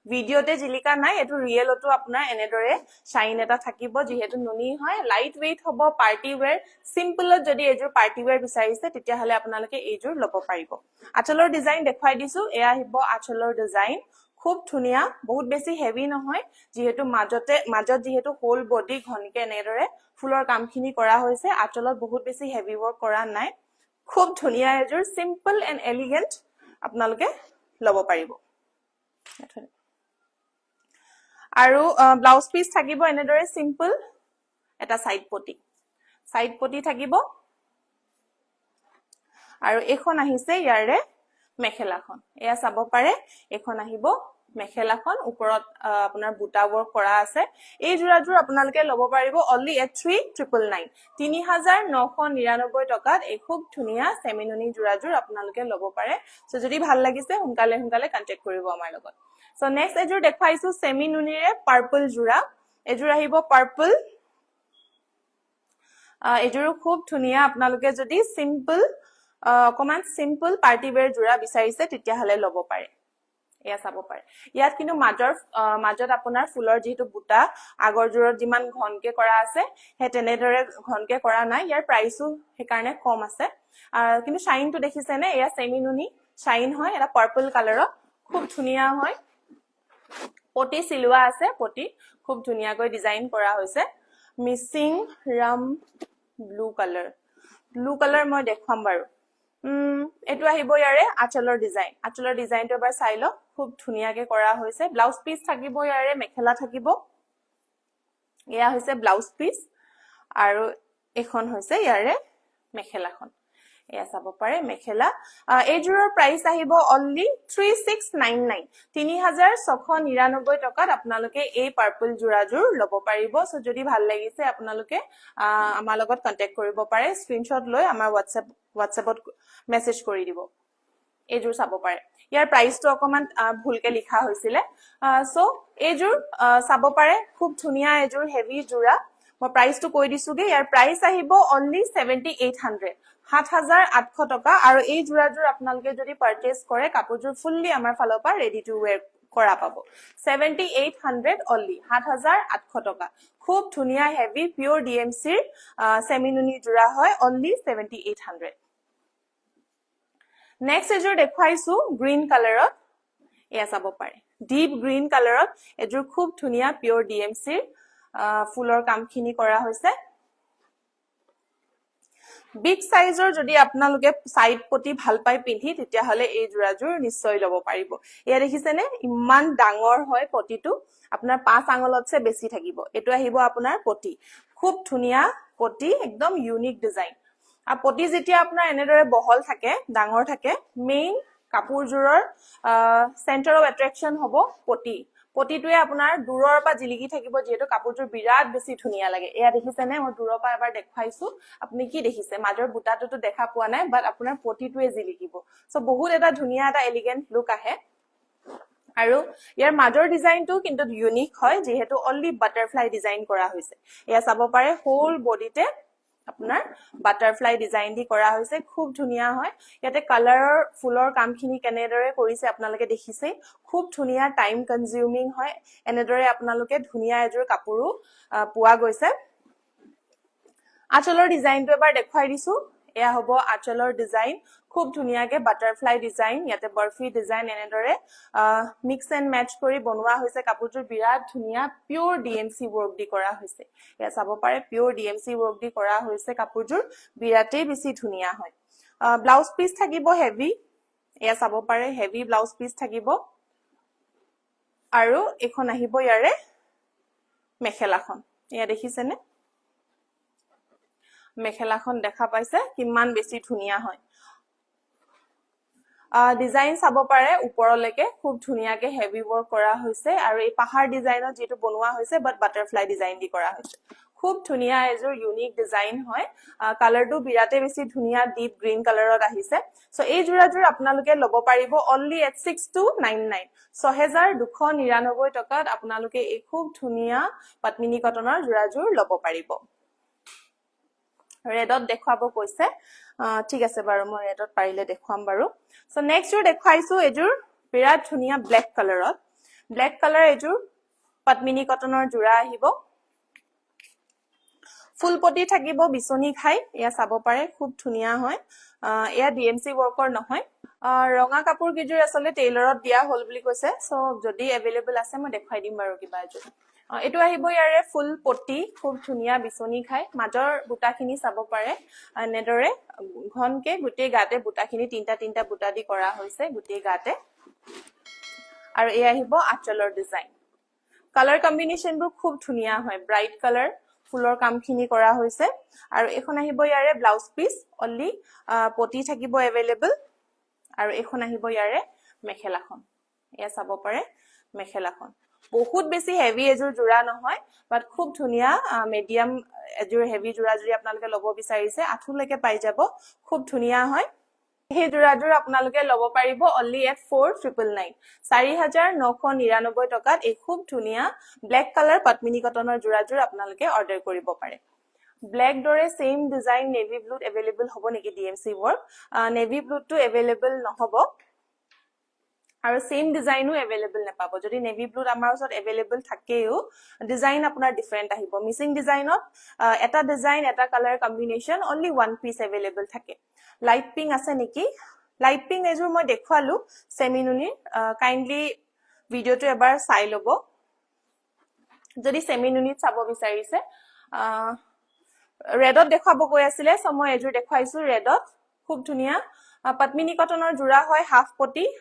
ভিডিওতে জিলিকা নাই এটো ৰিয়েলটো আপোনাৰ এনেদৰে শাইন এটা থাকিব যেহেতু নুনি হয় লাইট ওয়েট হ'ব পাৰ্টি ওয়্যাৰ সিম্পলত যদি এযোৰ পাৰ্টি ওয়্যাৰ বিচাৰিছে তেতিয়া হলে আপোনালোকে এইযোৰ ল'ব পাৰিব আচলৰ ডিজাইন দেখাই দিছো এয়া আহিব আচলৰ ডিজাইন খুব ধুনীয়া বহুত বেছি হেভি নহয় যেহেতু মাজত যেহেতু হোল বডি ঘনকে এনেদৰে ফুলৰ কামখিনি কৰা হৈছে আচলত বহুত বেছি হেভি ওয়াৰ্ক কৰা নাই খুব ধুনীয়া এযোৰ সিম্পল এন্ড এলিগেন্ট আপোনালোকে ল'ব পাৰিব আৰু ব্লাউজ পিস থাকিব এনেদৰে সিম্পল এটা সাইড পটি থাকিব আৰু এখন আহিছে ইয়াৰে মেখেলাখন এয়া চাব পাৰে এখন আহিব মেখেলাখন ওপৰত আপোনাৰ বুটা ওয়াৰ্ক কৰা আছে এই যোৰাযোৰ আপোনালোকে ল'ব পাৰিব only at 3999 3999 টকাত এই খুব ধুনীয়া সেমিনুনি যোৰাযোৰ আপোনালোকে ল'ব পাৰে সো যদি ভাল লাগিছে হুনকালে কন্টাক্ট কৰিব আমাৰ লগত সো নেক্সট এযোৰ দেখাইছো সেমিনুনিৰে পাৰ্পল যোৰা এযোৰ আহিব পাৰ্পল এযোৰ খুব ধুনীয়া আপোনালোকে যদি সিম্পল অকমান সিম্পল পাৰ্টি ওয়্যাৰ যোৰা বিচাৰিছে তেতিয়া হলে ল'ব পাৰে এয়া চাব পাৰে ইয়াত কিন্তু মাজত আপোনাৰ ফুলৰ যেহেতু বুটা আগৰ জোৰত যিমান ঘনকে কৰা আছে হে তেনেদৰে ঘনকে কৰা নাই ইয়াৰ প্ৰাইসও হেকাৰণে কম আছে কিন্তু শাইনটো দেখিছেনে এয়া সেমিনুনি শাইন হয় এটা পাৰ্পল কালাৰত খুব ধুনীয়া হয় পটি সিলুৱা আছে পটি খুব ধুনীয়াকৈ ডিজাইন কৰা হৈছে মিচিং ৰাম ব্লু কালাৰ মই দেখাম বাৰু এটো আহিব ইয়াৰে আচলৰ ডিজাইনটো এবাৰ চাই লওক খুব ধুনীয়াকৈ কৰা হৈছে ব্লাউজ পিস থাকিব ইয়াৰে মেখেলা থাকিব এয়া হৈছে ব্লাউজ পিস আৰু এখন হৈছে ইয়াৰে মেখেলাখন এয়া চাব পাৰে মেখেলা এইযোৰৰ প্ৰাইস আহিব only 3699 3699 টকাত আপোনালোকে এই পাৰ্পল যোৰাযোৰ ল'ব পাৰিব সো যদি ভাল লাগিছে আপোনালোকে আমাৰ লগত কন্টাক্ট কৰিব পাৰে স্ক্ৰিনশ্বট লৈ আমাৰ WhatsAppত মেসেজ কৰি দিব এইযোৰ চাব পাৰে ইয়াৰ প্ৰাইসটো অকমান ভুলকে লিখা হৈছিল সো এইযোৰ চাব পাৰে খুব ধুনীয়া এইযোৰ হেভি যোৰা মই প্ৰাইসটো কৈ দিছোগে ইয়াৰ প্ৰাইস আহিব only 7800 7800 টকা আৰু এই জোৰাজোৰ আপোনালোকে যদি পাৰচেজ কৰে কাপোৰজোৰ ফুললি আমাৰ ফালৰ পৰা ৰেডি টু ওয়্যাৰ কৰা পাব 7800 অনলি 7800 টকা খুব ধুনিয়া হেভি পিওৰ ডিএমসি সেমিনুনি জোৰা হয় অনলি 7800 নেক্সট এজোৰ দেখুৱাইছো গ্ৰীন কালাৰত এয়া চাব পাৰে ডিপ গ্ৰীন কালাৰত এজোৰ খুব ধুনিয়া পিওৰ ডিএমসি ফুলৰ কামখিনি কৰা হৈছে বিগ সাইজৰ যদি আপোনালোকে সাইড পটি ভাল পাই পিন্ধি তেতিয়া হলে এই জোৰাজোৰ নিশ্চয় লব পাৰিব এয়া দেখিছেনে ইমান ডাঙৰ হয় পটিটো আপোনাৰ 5 আঙুলতছে বেছি থাকিব এটো আহিব আপোনাৰ পটি খুব ধুনিয়া পটি একদম ইউনিক ডিজাইন আৰু পটি যেতিয়া আপোনাৰ এনেদৰে বহল থাকে ডাঙৰ থাকে মেইন কাপোৰজোৰৰ সেন্টাৰ অফ এট্ৰাকচন হ'ব পটি পটিটোৱে আপোনাৰ দূৰৰ পৰা জিলিকি থাকিব যেহেতু কাপোৰজোৰ বিৰাট বেছি ধুনিয়া লাগে এয়া দেখিছেনে মই দূৰৰ পৰা এবাৰ দেখাইছো আপুনি কি দেখিছে মাজৰ বুটাটোটো দেখা পোৱা নাই বাট আপোনাৰ পটিটোৱে জিলিকিব সো বহুত এটা ধুনিয়া এটা এলিগেন্ট লুক আহে আৰু ইয়াৰ মাজৰ ডিজাইনটো কিন্তু ইউনিক হয় যেহেতু অনলি বাটাৰফ্লাই ডিজাইন কৰা হৈছে এয়া চাব পাৰে হোল বডিতে আপোনাৰ বাটাৰফ্লাই ডিজাইন দি কৰা হৈছে খুব ধুনিয়া হয় ইয়াতে কালাৰৰ ফুলৰ কামখিনি কেনেদৰে কৰিছে আপোনালোকে দেখিছে খুব ধুনিয়া টাইম কনজিউমিং হয় এনেদৰে আপোনালোকে ধুনিয়া এজোৰ কাপোৰো পোৱা গৈছে আঁচলৰ ডিজাইনটো এবাৰ দেখুৱাই দিছো এয়া হ'ব আঁচলৰ ডিজাইন খুব ধুনিয়াকে বাটাৰফ্লাই ডিজাইন ইয়াতে বৰফি ডিজাইন এনেদৰে মিক্স এণ্ড মেচ কৰি বনোৱা হৈছে কাপোৰটোৰ বিৰাট ধুনিয়া পিওৰ ডিএমসি ওয়াৰ্ক দি কৰা হৈছে এয়া চাব পাৰে পিওৰ ডিএমসি ওয়াৰ্ক দি কৰা হৈছে কাপোৰটোৰ বিৰাটেই বেছি ধুনিয়া হয় ব্লাউজ পিস থাকিব হেভি এয়া চাব পাৰে হেভি ব্লাউজ পিস থাকিব আৰু এখন আহিব ইয়াৰে মেখেলাখন এয়া দেখিছেনে মেখেলাখন দেখা পাইছে কিমান বেছি ধুনিয়া হয় ডিজাইন চাব পাৰে ওপৰলৈকে খুব ধুনিয়াকে হেভি ওয়াৰ্ক কৰা হৈছে আৰু এই পাহাৰ ডিজাইনত যেটো বনোৱা হৈছে বাট বাটাৰফ্লাই ডিজাইন দি কৰা হৈছে খুব ধুনিয়া এজোৰ ইউনিক ডিজাইন হয় কালাৰটো বিৰাটে বেছি ধুনিয়া ডিপ গ্ৰীন কালাৰত আহিছে সো এই জোৰাজোৰ আপোনালোকে লব পাৰিব অনলি এট 6299 6299 টকাত আপোনালোকে এই খুব ধুনিয়া পদ্মিনী কটনৰ জোৰাজোৰ লব পাৰিব ৰেডত দেখুৱাব কৈছে ঠিক আছে বাৰু মই ৰেডত পাৰিলে দেখুৱাম বাৰু সো নেক্সট জোৰ দেখুৱাইছো এজোৰ বিৰাট ধুনিয়া ব্ল্যাক কালাৰত ব্ল্যাক কালাৰ এজোৰ পদ্মিনী কটনৰ জোৰা আহিব ফুল পটি থাকিব বিচনি খাই এয়া চাব পাৰে খুব ধুনিয়া হয় এয়া ডিএমসি ওয়াৰ্কৰ নহয় ৰঙা কাপোৰ কিজোৰ আসলে টেইলৰত দিয়া হল বুলি কৈছে সো যদি अवेलेबल আছে মই দেখাই দিম বাৰু কিবা এজোৰ এটো আহিব ইয়াৰে ফুল পটি খুব ধুনিয়া বিচনি খাই মাজৰ বুটাখিনি চাব পাৰে নেদৰে ঘনকে গুটে গাতে বুটাখিনি তিনটা বুটা দি কৰা হৈছে গুটে গাতে আৰু এই আহিব আঁচলৰ ডিজাইন কালাৰ কম্বিনেশনবোৰ খুব ধুনিয়া হয় ব্ৰাইট কালাৰ ফুলৰ কামখিনি কৰা হৈছে আৰু এখন আহিব ইয়াৰে ব্লাউজ পিস অনলি পটি থাকিব अवेलेबल আৰু এখন আহিব ইয়াৰে মেখেলাখন এয়া চাব পাৰে মেখেলাখন বহুত বেছি হেভি এজোৰ জোৰা নহয় বাট খুব ধুনিয়া মিডিয়াম এজোৰ হেভি জোৰা যদি আপোনালোকে লব বিচাৰিছে আঠুলৈকে পাই যাব খুব ধুনিয়া হয় এই জোৰাজোৰ আপোনালোকে লব পাৰিব অনলি এট 4999 4999 টকাত এই খুব ধুনিয়া ব্ল্যাক কালাৰ পদ্মিনী কটনৰ জোৰাজোৰ আপোনালোকে অৰ্ডাৰ কৰিব পাৰে ব্ল্যাক দৰে সেম ডিজাইন নেভি ব্লুত अवेलेबल হ'ব নেকি ডিএমসি ওয়াৰ্ক নেভি ব্লুটো अवेलेबल নহব আৰু সেম ডিজাইনো अवेलेबल নাপাব যদি নেভি ব্লুত আমাৰ ওচৰত अवेलेबल থাকেও ডিজাইন আপোনাৰ ডিফাৰেন্ট আহিব মিসিং ডিজাইনত এটা ডিজাইন এটা colour combination only one piece available থাকে লাইট পিঙ্ক আছে নেকি লাইট পিঙ্ক এজোৰ মই দেখুৱালো সেমিনুনি কাইন্ডলি ভিডিওটো এবাৰ চাই লব যদি সেমিনুনিত চাব বিচাৰিছে ৰেডত দেখাব গৈ আছিল সো মই এজোৰ দেখাইছো ৰেডত খুব ধুনিয়া পদ্মিনী কটনৰ জোৰা হয়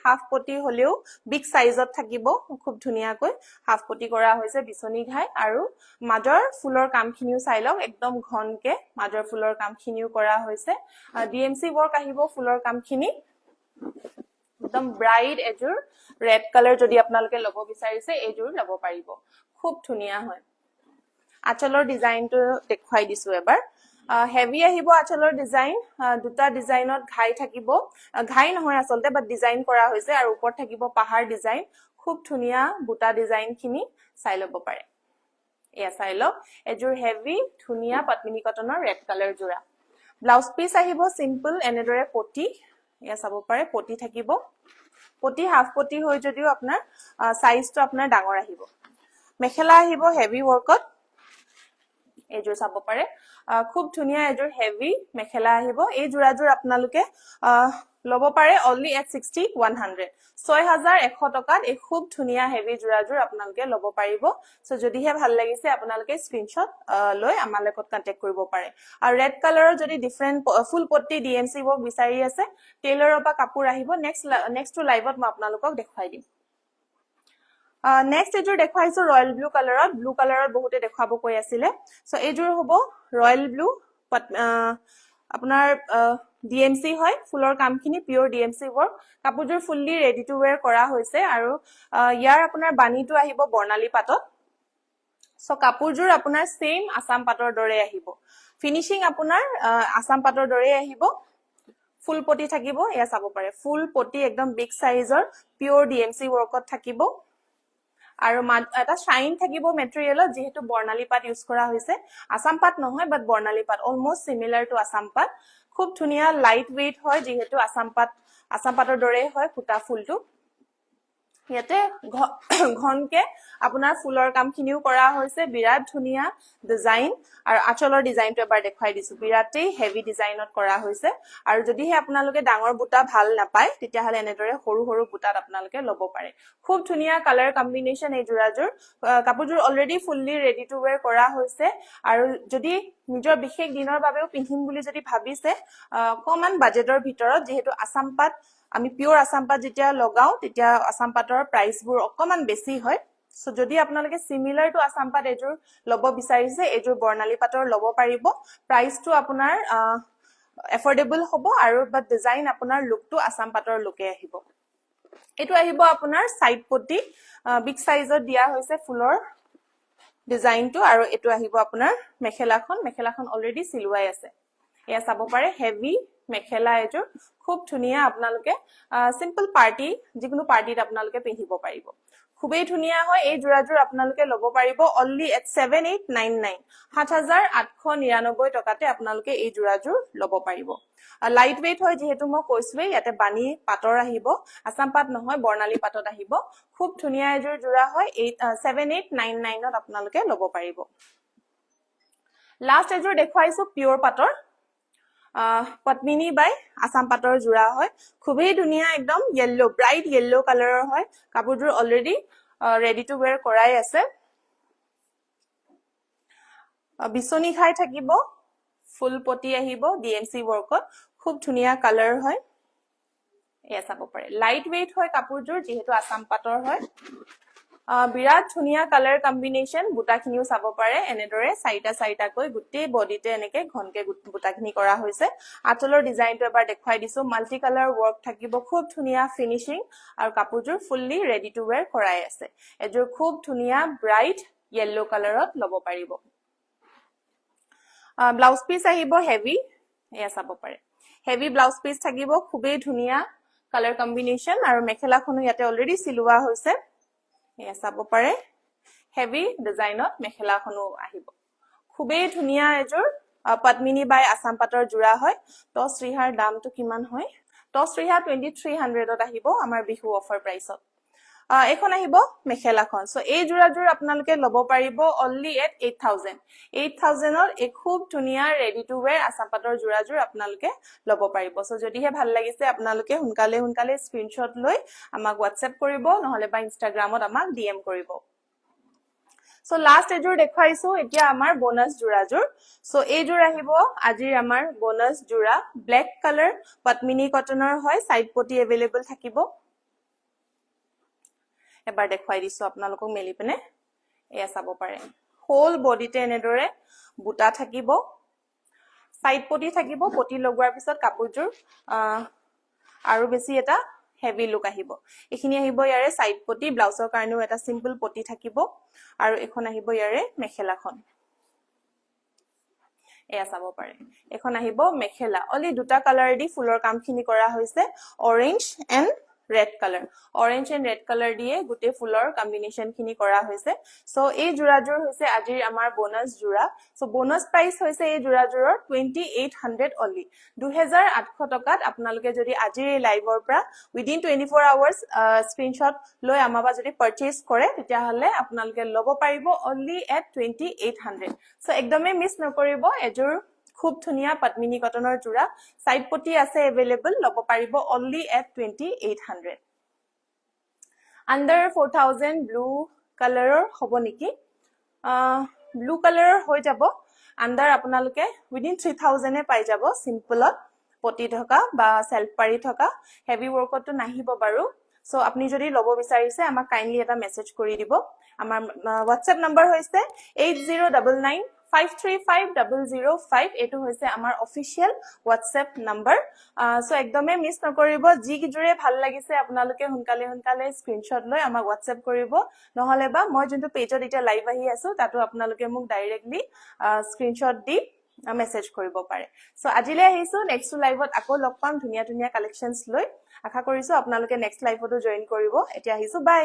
হাফ পটি হলেও বিগ সাইজত থাকিব খুব ধুনিয়াকৈ হাফ পটি কৰা হৈছে বিচনি ঘাই আৰু মাজৰ ফুলৰ কামখিনিও চাই লওক একদম ঘনকে মাজৰ ফুলৰ কামখিনিও কৰা হৈছে ডিএমসি ওয়াৰ্ক আহিব ফুলৰ কামখিনি একদম ব্ৰাইট এজোৰ ৰেড কালাৰ যদি আপোনালোকে লব বিচাৰিছে এজোৰ লব পাৰিব খুব ধুনিয়া হয় আঁচলৰ ডিজাইনটো দেখুৱাই দিছো এবাৰ হেভি আহিব আঁচলৰ ডিজাইন দুটা ডিজাইনত ঘাই থাকিব ঘাই নহয় আসলতে বাট ডিজাইন কৰা হৈছে আৰু ওপৰত থাকিব পাহাৰ ডিজাইন খুব ধুনিয়া বুটা ডিজাইনখিনি চাই লব পাৰে এয়া চাই লওক এজোৰ হেভি ধুনিয়া পদ্মিনী কটনৰ ৰেড কালাৰ জোৰা ব্লাউজ পিস আহিব সিম্পল এনেদৰে পটি এয়া চাব পাৰে পটি থাকিব পটি হাফ পটি হৈ যদিও আপোনাৰ সাইজটো আপোনাৰ ডাঙৰ আহিব মেখেলা আহিব হেভি ওয়াৰ্কত এজোৰ চাব পাৰে খুব ধুনিয়া এজোৰ হেভি মেখেলা আহিব এই জোৰাজোৰ আপোনালোকে লব পাৰে only at 6100 6100 টকাত এই খুব ধুনিয়া হেভি জোৰাজোৰ আপোনালোকে লব পাৰিব সো যদিহে ভাল লাগিছে আপোনালোকে স্ক্ৰিনশ্বট লৈ আমাৰ লগত কন্টাক্ট কৰিব পাৰে আৰু ৰেড কালাৰৰ যদি ডিফাৰেন্ট ফুল পট্টি ডিএমসি ৱৰ্ক বিচাৰি আছে টেইলৰৰ পৰা কাপোৰ আহিব নেক্সট লাইভত মই আপোনালোকক দেখাই দিম নেক্সট এজোৰ দেখাইছো ৰয়্যাল ব্লু কালাৰত বহুতে দেখাব কৈ আছিলে সো এজোৰ হ'ব ৰয়্যাল ব্লু আপোনাৰ ডিএমসি হয় ফুলৰ কামখিনি পিওৰ ডিএমসি ৱৰ্ক কাপোৰজোৰ ফুললি ৰেডি টু ওয়্যাৰ কৰা হৈছে আৰু ইয়াৰ আপোনাৰ বাণীটো আহিব বৰ্ণালী পাতত সো কাপোৰজোৰ আপোনাৰ সেম আসাম পাটৰ দৰে আহিব ফিনিশিং আপোনাৰ আসাম পাটৰ দৰে আহিব ফুল পটি থাকিব এয়া চাব পাৰে ফুল পটি একদম বিগ সাইজৰ পিওৰ ডিএমসি ৱৰ্কত থাকিব আৰু এটা শাইন থাকিব মেটেৰিয়েলত যেহেতু বৰ্ণালী পাট ইউজ কৰা হৈছে আসাম পাট নহয় বাট বৰ্ণালী পাট অলমোস্ট সিমিলাৰ টু আসাম পাট খুব ধুনিয়া লাইট ওয়েট হয় যেহেতু আসাম পাটৰ দৰে হয় ফুটা ফুলটো ইয়াতে ঘনকে আপোনাৰ ফুলৰ কামখিনিও কৰা হৈছে বিৰাট ধুনিয়া ডিজাইন আৰু আঁচলৰ ডিজাইনটো এবাৰ দেখাই দিছো বিৰাটেই হেভি ডিজাইনত কৰা হৈছে আৰু যদিহে আপোনালোকে ডাঙৰ বুটা ভাল নাপায় তেতিয়া হলে এনেদৰে সৰু সৰু বুটাত আপোনালোকে লব পাৰে খুব ধুনিয়া কালাৰ কম্বিনেশন এই জোৰাজোৰ কাপোৰজোৰ already fully ready to wear কৰা হৈছে আৰু যদি নিজৰ বিশেষ দিনৰ বাবেও পিন্ধিম বুলি যদি ভাবিছে কমান বাজেটৰ ভিতৰত যেহেতু আসাম পাট আমি পিওৰ আসাম পাট যেতিয়া লগাও তেতিয়া আসাম পাটৰ প্ৰাইসবোৰ অকমান বেছি হয় সো যদি আপোনালোকে সিমিলাৰ টু আসাম পাট এজোৰ লব বিচাৰিছে এজোৰ বৰ্ণালী পাটৰ লব পাৰিব প্ৰাইসটো আপোনাৰ এফৰ্ডেবল হ'ব আৰু বাট ডিজাইন আপোনাৰ লুকটো আসাম পাটৰ লুকে আহিব এটো আহিব আপোনাৰ সাইড পটি বিগ সাইজত দিয়া হৈছে ফুলৰ ডিজাইনটো আৰু এটো আহিব আপোনাৰ মেখেলাখন অলৰেডি সিলুৱাই আছে এয়া চাব পাৰে হেভি মেখেলা এজোৰ খুব ধুনিয়া আপোনালোকে সিম্পল পাৰ্টি যিকোনো পাৰ্টিত আপোনালোকে পিন্ধিব পাৰিব খুবেই ধুনিয়া হয় এই জোৰাজোৰ আপোনালোকে লব পাৰিব only at 7899 7899 টকাতে আপোনালোকে এই জোৰাজোৰ লব পাৰিব লাইট ওয়েট হয় যেহেতু মই কৈছোৱে ইয়াতে বানি পাটৰ আহিব আসাম পাট নহয় বৰ্ণালী পাটত আহিব খুব ধুনিয়া এজোৰ জোৰা হয় 7899 ত আপোনালোকে লব পাৰিব লাষ্ট এজোৰ দেখাইছো পিওৰ পাটৰ পদ্মিনী বাই আসাম পাটৰ জোৰা হয় খুবেই ধুনিয়া একদম ইয়েলো ব্ৰাইট ইয়েলো কালাৰৰ হয় কাপোৰজোৰ অলৰেডি ৰেডি টু ওয়্যাৰ কৰাই আছে বিছনি খাই থাকিব ফুল পটি আহিব ডিএমসি ৱৰ্কত খুব ধুনিয়া কালাৰ হয় এয়া চাব পাৰে লাইট ওয়েট হয় কাপোৰজোৰ যেহেতু আসাম পাটৰ হয় বিৰাট ধুনিয়া কালাৰ কম্বিনেশন বুটাখিনিও চাব পাৰে এনেদৰে চাইটা কৈ গুটেই বডিতে এনেকে ঘনকে বুটাখিনি কৰা হৈছে আঁচলৰ ডিজাইনটো এবাৰ দেখাই দিছো মাল্টি কালাৰ ওয়াৰ্ক থাকিব খুব ধুনিয়া ফিনিশিং আৰু কাপোৰজোৰ ফুললি ৰেডি টু ওয়্যাৰ কৰাই আছে এজোৰ খুব ধুনিয়া ব্ৰাইট ইয়েলো কালাৰত লব পাৰিব ব্লাউজ পিস আহিব হেভি এয়া চাব পাৰে হেভি ব্লাউজ পিস থাকিব খুবেই ধুনিয়া কালাৰ কম্বিনেশন আৰু মেখেলাখনো ইয়াতে অলৰেডি সিলুৱা হৈছে এয়া চাব পাৰে হেভি ডিজাইনত মেখেলাখনো আহিব খুবেই ধুনিয়া এজোৰ পদ্মিনী বাই আসাম পাটৰ জোৰা হয় টস ৰিহাৰ দামটো কিমান হয় টস ৰিহা 2300 ত আহিব আমাৰ বিহু অফাৰ প্ৰাইসত এখন আহিব মেখেলাখন সো এই জোৰাজোৰ আপোনালোকে লব পাৰিব only at 8000 ৰ এই খুব ধুনিয়া ৰেডি টু ওয়্যাৰ আসাম পাটৰ জোৰাজোৰ আপোনালোকে লব পাৰিব সো যদিহে ভাল লাগিছে আপোনালোকে হুনকালে স্ক্ৰিনশ্বট লৈ আমাক WhatsApp কৰিব নহলে বা ইনষ্টাগ্ৰামত আমাক DM কৰিব সো লাষ্ট এজোৰ দেখাইছো এতিয়া আমাৰ বোনাস জোৰাজোৰ সো এইজোৰ আহিব আজিৰ আমাৰ বোনাস জোৰা ব্ল্যাক কালাৰ পদ্মিনী কটনৰ হয় সাইড পটি अवेलेबल থাকিব এবাৰ দেখাই দিছো আপোনালোকক মেলি পিনে এয়া চাব পাৰে হোল বডিতে এনেদৰে বুটা থাকিব সাইড পটি থাকিব পটি লগোৱাৰ পিছত কাপোৰজোৰ আৰু বেছি এটা হেভি লুক আহিব এখিনি আহিব ইয়াৰে সাইড পটি ব্লাউজৰ কাৰণেও এটা সিম্পল পটি থাকিব আৰু এখন আহিব ইয়াৰে মেখেলাখন এয়া চাব পাৰে এখন আহিব মেখেলা অলি দুটা কালাৰ দি ফুলৰ কামখিনি কৰা হৈছে orange and red color orange and red color দিয়ে গুটে ফুলৰ কম্বিনেশন খিনি কৰা হৈছে সো এই জোৰাজোৰ হৈছে আজিৰ আমাৰ বোনাস জোৰা সো বোনাস প্ৰাইস হৈছে এই জোৰাজোৰৰ 2800 only 2800 টকাত আপোনালোকে যদি আজিৰ এই লাইভৰ পৰা within 24 hours স্ক্ৰিনশ্বট লৈ আমাবা যদি পাৰচেজ কৰে তেতিয়া হলে আপোনালোকে লব পাৰিব only at 2800 সো একদমে মিস নকৰিব এজোৰ খুব ধুনিয়া পদ্মিনী কটনৰ জোৰা সাইড পটি আছে अवेलेबल লব পাৰিব only at 2800 under 4000 ব্লু কালাৰৰ হ'ব নেকি ব্লু কালাৰৰ হৈ যাব under আপোনালোকে within 3000 এ পাই যাব সিম্পলত পটি থকা বা সেলফ পাৰি থকা হেভি ওয়াৰ্কটো নাহিব বাৰু সো আপনি যদি লব বিচাৰিছে আমাক কাইন্ডলি এটা মেসেজ কৰি দিব আমাৰ WhatsApp নম্বৰ হৈছে 8099 535005 এটো হৈছে আমাৰ অফিশিয়াল WhatsApp নম্বৰ সো একদমে মিস নকৰিব যি কিজুৰে ভাল লাগিছে আপোনালোকে হুনকালে স্ক্ৰিনশ্বট লৈ আমাক WhatsApp কৰিব নহলে বা মই যোনটো পেজত এটা লাইভ আহি আছো তাতো আপোনালোকে মোক ডাইৰেক্টলি স্ক্ৰিনশ্বট দি মেসেজ কৰিব পাৰে সো আজিলে আহিছো নেক্সট লাইভত আকৌ লগ পাম ধুনিয়া ধুনিয়া কালেকশনস লৈ আশা কৰিছো আপোনালোকে নেক্সট লাইভতো জয়েন কৰিব এতিয়া আহিছো বাই